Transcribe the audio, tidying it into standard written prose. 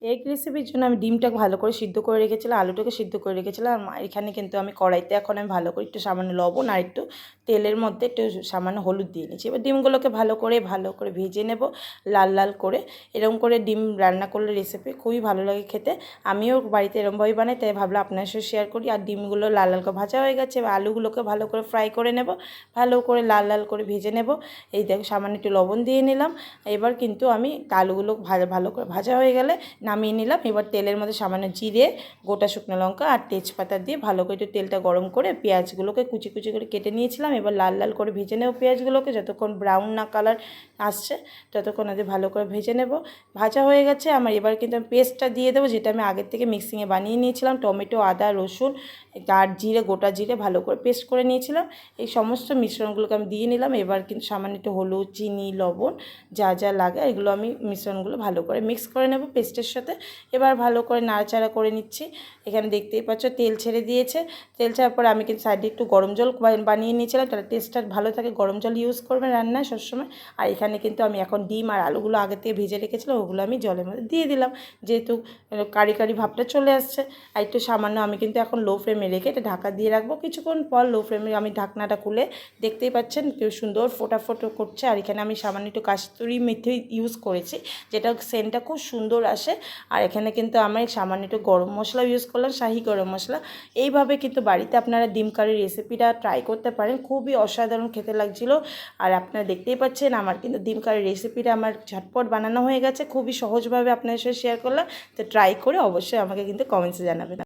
Egg রেসিপির জন্য আমি ডিমটাকে ভালো করে সিদ্ধ করে রেখেছিলাম, আলুটাকে সিদ্ধ করে রেখেছিলাম। আর এখানে কিন্তু আমি কড়াইতে এখন আমি ভালো করে একটু সামান্য লবণ আর একটু তেলের মধ্যে একটু সামান্য হলুদ দিয়ে নিচ্ছি। এবার ডিমগুলোকে ভালো করে ভেজে নেব লাল লাল করে। এরকম করে ডিম রান্না করলে রেসিপি খুবই ভালো লাগে খেতে। আমিও বাড়িতে এরকমভাবেই বানাই, তাই ভাবলাম আপনার সাথে শেয়ার করি। আর ডিমগুলো লাল লাল করে ভাজা হয়ে গেছে, এবার আলুগুলোকে ভালো করে ফ্রাই করে নেব, ভালো করে লাল লাল করে ভেজে নেব। এই দেখো সামান্য একটু লবণ দিয়ে নিলাম। এবার কিন্তু আমি আলুগুলো ভালো করে ভাজা হয়ে গেলে নামিয়ে নিলাম। এবার তেলের মধ্যে সামান্য জিরে, গোটা শুকনো লঙ্কা আর তেজপাতা দিয়ে ভালো করে একটু তেলটা গরম করে পেঁয়াজগুলোকে কুচি কুচি করে কেটে নিয়েছিলাম। এবার লাল লাল করে ভেজে নেব পেঁয়াজগুলোকে, যতক্ষণ ব্রাউন না কালার আসছে ততক্ষণ ওদের ভালো করে ভেজে নেব। ভাজা হয়ে গেছে আমার। এবার কিন্তু আমি পেস্টটা দিয়ে দেবো, যেটা আমি আগের থেকে মিক্সিংয়ে বানিয়ে নিয়েছিলাম। টমেটো, আদা, রসুন আর জিরে, গোটা জিরে ভালো করে পেস্ট করে নিয়েছিলাম। এই সমস্ত মিশ্রণগুলোকে আমি দিয়ে নিলাম। এবার কিন্তু সামান্য একটু হলুদ, চিনি, লবণ যা যা লাগে এগুলো আমি মিশ্রণগুলো ভালো করে মিক্স করে নেব পেস্টের সাথে। এবার ভালো করে নাড়াচাড়া করে নিচ্ছি। এখানে দেখতেই পাচ্ছ তেল ছেড়ে দিয়েছে। তেল ছাড়ার পরে আমি কিন্তু সাইডে একটু গরম জল বানিয়ে নিয়েছিলাম, তাহলে টেস্টটা ভালো থাকে। গরম জল ইউজ করবেন রান্নায় সবসময়। আর এখানে কিন্তু আমি এখন ডিম আর আলুগুলো আগে থেকে ভেজে রেখেছিলাম, ওগুলো আমি জলের মধ্যে দিয়ে দিলাম, যেহেতু কারি কারি ভাবটা চলে আসছে। আর একটু সামান্য আমি কিন্তু এখন লো ফ্লেমে রেখে এটা ঢাকা দিয়ে রাখবো। কিছুক্ষণ পর লো ফ্লেমে আমি ঢাকনাটা খুলে দেখতেই পাচ্ছেন কেউ সুন্দর ফোটা করছে। আর এখানে আমি সামান্য একটু কাস্তুরি মেথি ইউজ করেছি, যেটা সেন্টটা খুব সুন্দর আসে। আর এখানে কিন্তু আমি সামান্য একটু গরম মশলা ইউজ করলাম, শাহি গরম মশলা। এইভাবে কিন্তু বাড়িতে আপনারা ডিম কারি রেসিপিটা ট্রাই করতে পারেন, খুবই অসাধারণ খেতে লাগছিলো। আর আপনারা দেখতেই পাচ্ছেন আমার কিন্তু ডিম কারি রেসিপিটা আমার ঝটপট বানানো হয়ে গেছে। খুবই সহজভাবে আপনাদের সাথে শেয়ার করলাম। তো ট্রাই করে অবশ্যই আমাকে কিন্তু কমেন্টসে জানাবেন।